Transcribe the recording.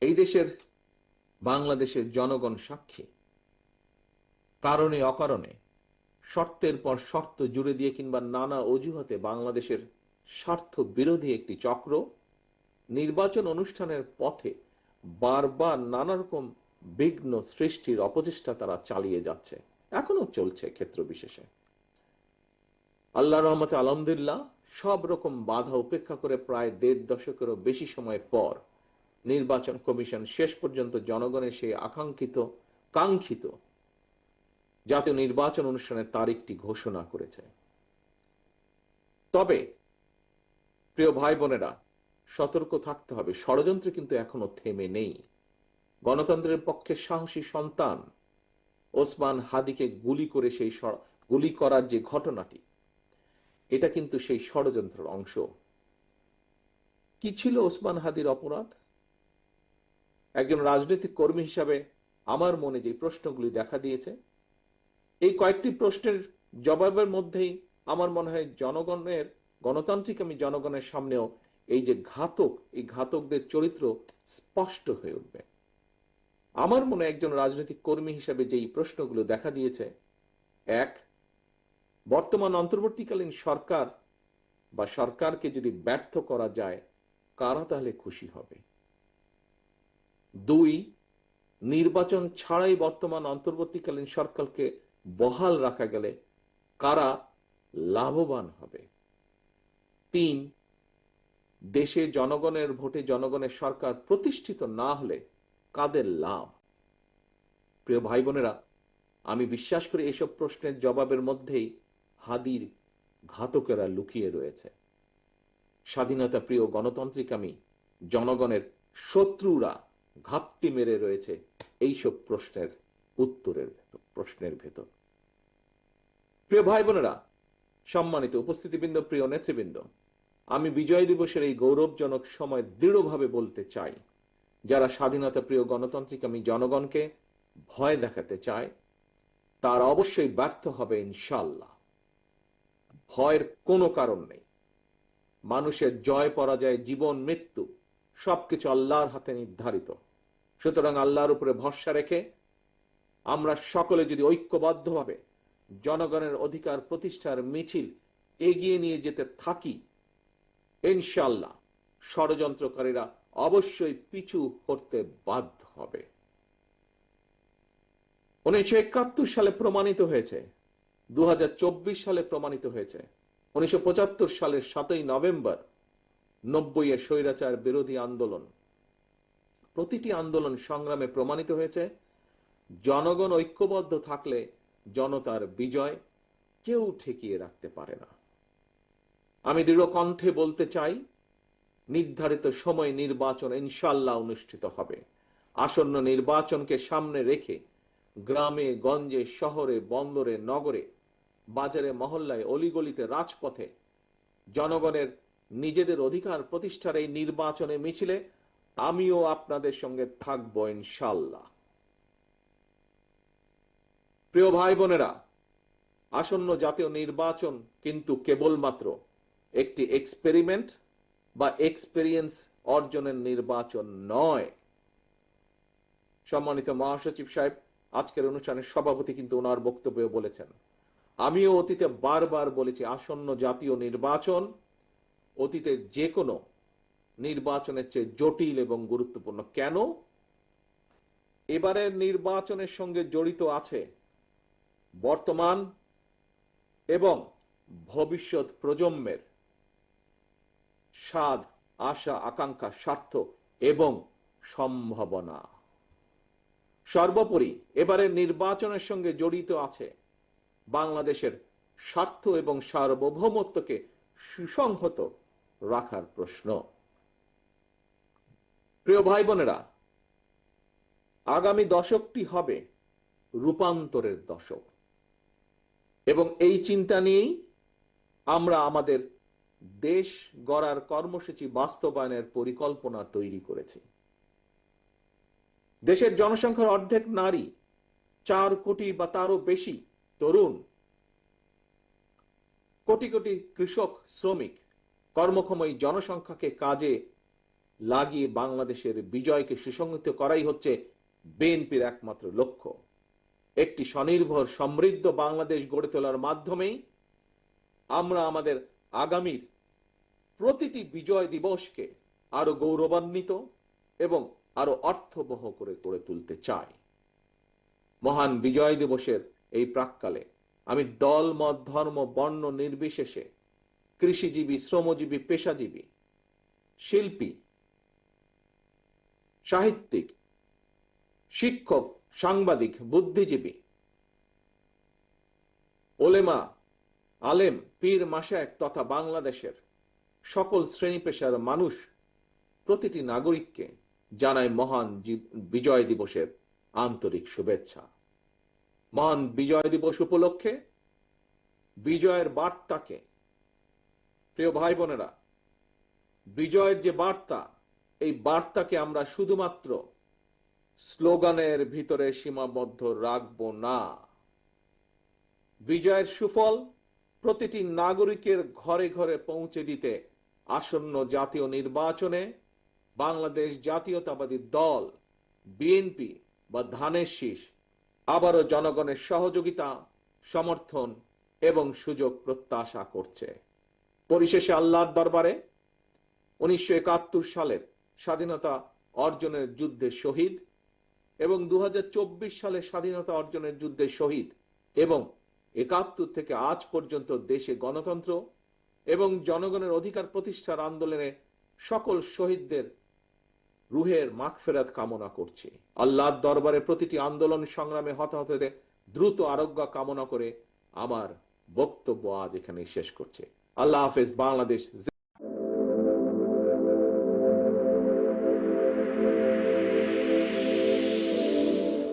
এই দেশের বাংলাদেশের জনগণ সাক্ষী, কারণে অকারণে শর্তের পর শর্ত জুড়ে দিয়ে কিংবা নানা অজুহাতে বাংলাদেশের স্বার্থ বিরোধী একটি চক্র নির্বাচন অনুষ্ঠানের পথে বারবার নানা রকম বিঘ্ন সৃষ্টির অপচেষ্টা তারা চালিয়ে যাচ্ছে, এখনো চলছে ক্ষেত্র বিশেষে। আল্লাহ রহমতে আলহামদুলিল্লাহ সব রকম বাধা উপেক্ষা করে প্রায় ১.৫ দশকেরও বেশি সময় পর নির্বাচন কমিশন শেষ পর্যন্ত জনগণের সেই কাঙ্ক্ষিত জাতীয় নির্বাচন অনুষ্ঠানের তারিখটি ঘোষণা করেছে। তবে প্রিয় ভাই বোনেরা, সতর্ক থাকতে হবে, ষড়যন্ত্র কিন্তু এখনো থেমে নেই। গণতন্ত্রের পক্ষে সাহসী সন্তান ওসমান হাদিকে গুলি করার যে ঘটনাটি, এটা কিন্তু সেই ষড়যন্ত্রের অংশ। কি ছিল ওসমান হাদির অপরাধ? একজন রাজনৈতিক কর্মী হিসাবে আমার মনে যে প্রশ্নগুলি দেখা দিয়েছে, এই কয়েকটি প্রশ্নের জবাবের মধ্যেই আমার মনে হয় গণতান্ত্রিক জনগণের সামনেও এই যে এই ঘাতকদের চরিত্র স্পষ্ট হয়ে উঠবে। আমার মনে একজন রাজনৈতিক কর্মী হিসাবে যেই প্রশ্নগুলো দেখা দিয়েছে, এক, বর্তমান অন্তর্বর্তীকালীন সরকার বা সরকারকে যদি ব্যর্থ করা যায়, কারা তাহলে খুশি হবে? দুই, নির্বাচন ছাড়াই বর্তমান অন্তর্বর্তীকালীন সরকারকে বহাল রাখা গেলে কারা লাভবান হবে? তিন, দেশে জনগণের ভোটে জনগণের সরকার প্রতিষ্ঠিত না হলে কাদের লাভ? প্রিয় ভাই বোনেরা, আমি বিশ্বাস করি এসব প্রশ্নের জবাবের মধ্যেই হাদির ঘাতকেরা লুকিয়ে রয়েছে। স্বাধীনতা প্রিয় গণতান্ত্রিকামী জনগণের শত্রুরা ঘাপটি মেরে রয়েছে এইসব প্রশ্নের ভেতর। প্রিয় ভাই বোনেরা, সম্মানিত উপস্থিতিবৃন্দ, প্রিয় নেতৃবৃন্দ, আমি বিজয় দিবসের এই গৌরবজনক সময় দৃঢ়ভাবে বলতে চাই, যারা স্বাধীনতা প্রিয় গণতান্ত্রিকামী জনগণকে ভয় দেখাতে চায়, তার অবশ্যই ব্যর্থ হবে ইনশাআল্লাহ। ভয়ের কোনো কারণ নেই। মানুষের জয় পরাজয়, জীবন মৃত্যু সবকিছু আল্লাহর হাতে নির্ধারিত। সুতরাং আল্লাহর উপরে ভরসা রেখে আমরা সকলে যদি ঐক্যবদ্ধভাবে জনগণের অধিকার প্রতিষ্ঠার মিছিল এগিয়ে নিয়ে যেতে থাকি, ইনশাআল্লাহ ষড়যন্ত্রকারীরা অবশ্যই পিছু হটতে বাধ্য হবে। 1971 সালে প্রমাণিত হয়েছে, 2024 সালে প্রমাণিত হয়েছে, 1975 সালের 7ই নভেম্বর 90-এ স্বৈরাচার বিরোধী আন্দোলন, প্রতিটি আন্দোলন সংগ্রামে প্রমাণিত হয়েছে, জনগণ ঐক্যবদ্ধ থাকলে জনতার বিজয় কেউ ঠেকিয়ে রাখতে পারে না। আমি দৃঢ় কণ্ঠে বলতে চাই, নির্ধারিত সময় নির্বাচন ইনশাআল্লাহ অনুষ্ঠিত হবে। আসন্ন নির্বাচনকে সামনে রেখে গ্রামে গঞ্জে, শহরে বন্দরে, নগরে, বাজারে মহল্লায়, অলিগলিতে, রাজপথে জনগণের নিজেদের অধিকার প্রতিষ্ঠার এই নির্বাচনে মিছিলে আমিও আপনাদের সঙ্গে থাকবো ইনশাআল্লাহ। প্রিয় ভাই বোনেরা, আসন্ন জাতীয় নির্বাচন কিন্তু কেবলমাত্র একটি এক্সপেরিমেন্ট বা এক্সপেরিয়েন্স অর্জনের নির্বাচন নয়। সম্মানিত মহাসচিব সাহেব আজকের অনুষ্ঠানের সভাপতি কিন্তু ওনার বক্তব্যে বলেছেন, আমিও অতীতে বারবার বলেছি, আসন্ন জাতীয় নির্বাচন অতীতের যে কোনো নির্বাচনের চেয়ে জটিল এবং গুরুত্বপূর্ণ। কেন? এবারের নির্বাচনের সঙ্গে জড়িত আছে বর্তমান এবং ভবিষ্যৎ প্রজন্মের স্বাদ, আশা, আকাঙ্ক্ষা, স্বার্থ এবং সম্ভাবনা। সর্বোপরি এবারের নির্বাচনের সঙ্গে জড়িত আছে বাংলাদেশের স্বার্থ এবং সার্বভৌমত্বকে সুসংহত রাখার প্রশ্ন। প্রিয় ভাই বোনেরা, আগামী দশকটি হবে রূপান্তরের দশক এবং এই চিন্তা নিয়েই আমরা আমাদের দেশ গড়ার কর্মসূচি বাস্তবায়নের পরিকল্পনা তৈরি করেছি। দেশের জনসংখ্যার অর্ধেক নারী, 4 কোটি বা তারও বেশি তরুণ, কোটি কোটি কৃষক, শ্রমিক, কর্মক্ষম এই জনসংখ্যাকে কাজে লাগিয়ে বাংলাদেশের বিজয়কে সুসংহত করাই হচ্ছে বিএনপির একমাত্র লক্ষ্য। একটি স্বনির্ভর সমৃদ্ধ বাংলাদেশ গড়ে তোলার মাধ্যমেই আমরা আমাদের আগামীর প্রতিটি বিজয় দিবসকে আরো গৌরবান্বিত এবং আরো অর্থবহ করে গড়ে তুলতে চাই। মহান বিজয় দিবসের এই প্রাক্কালে আমি দল, মত, ধর্ম, বর্ণ নির্বিশেষে কৃষিজীবী, শ্রমজীবী, পেশাজীবী, শিল্পী, সাহিত্যিক, শিক্ষক, সাংবাদিক, বুদ্ধিজীবী, ওলেমা, আলেম, পীর, মাশায়েখ তথা বাংলাদেশের সকল শ্রেণী পেশার মানুষ, প্রতিটি নাগরিককে জানাই মহান বিজয় দিবসের আন্তরিক শুভেচ্ছা। মহান বিজয় দিবস উপলক্ষে বিজয়ের বার্তাকে, প্রিয় ভাই বোনেরা, বিজয়ের যে বার্তা, এই বার্তাকে আমরা শুধুমাত্র স্লোগানের ভিতরে সীমাবদ্ধ রাখব না। বিজয়ের সুফল প্রতিটি নাগরিকের ঘরে ঘরে পৌঁছে দিতে আসন্ন জাতীয় নির্বাচনে বাংলাদেশ জাতীয়তাবাদী দল বিএনপি বা ধানের শীষ আবারও জনগণের সহযোগিতা, সমর্থন এবং সুযোগ প্রত্যাশা করছে। পরিশেষে আল্লাহর দরবারে 1971 সালের স্বাধীনতা অর্জনের যুদ্ধে শহীদ এবং 2024 সালে স্বাধীনতা অর্জনের যুদ্ধে শহীদ এবং 71 থেকে আজ পর্যন্ত দেশে গণতন্ত্র এবং জনগণের অধিকার প্রতিষ্ঠার আন্দোলনে সকল শহীদদের রুহের মাগফিরাত কামনা করছি। আল্লাহর দরবারে প্রতিটি আন্দোলন সংগ্রামে হতাহতদের দ্রুত আরোগ্য কামনা করে আমার বক্তব্য আজ এখানে শেষ করছি। আল্লাহ হাফেজ। বাংলাদেশ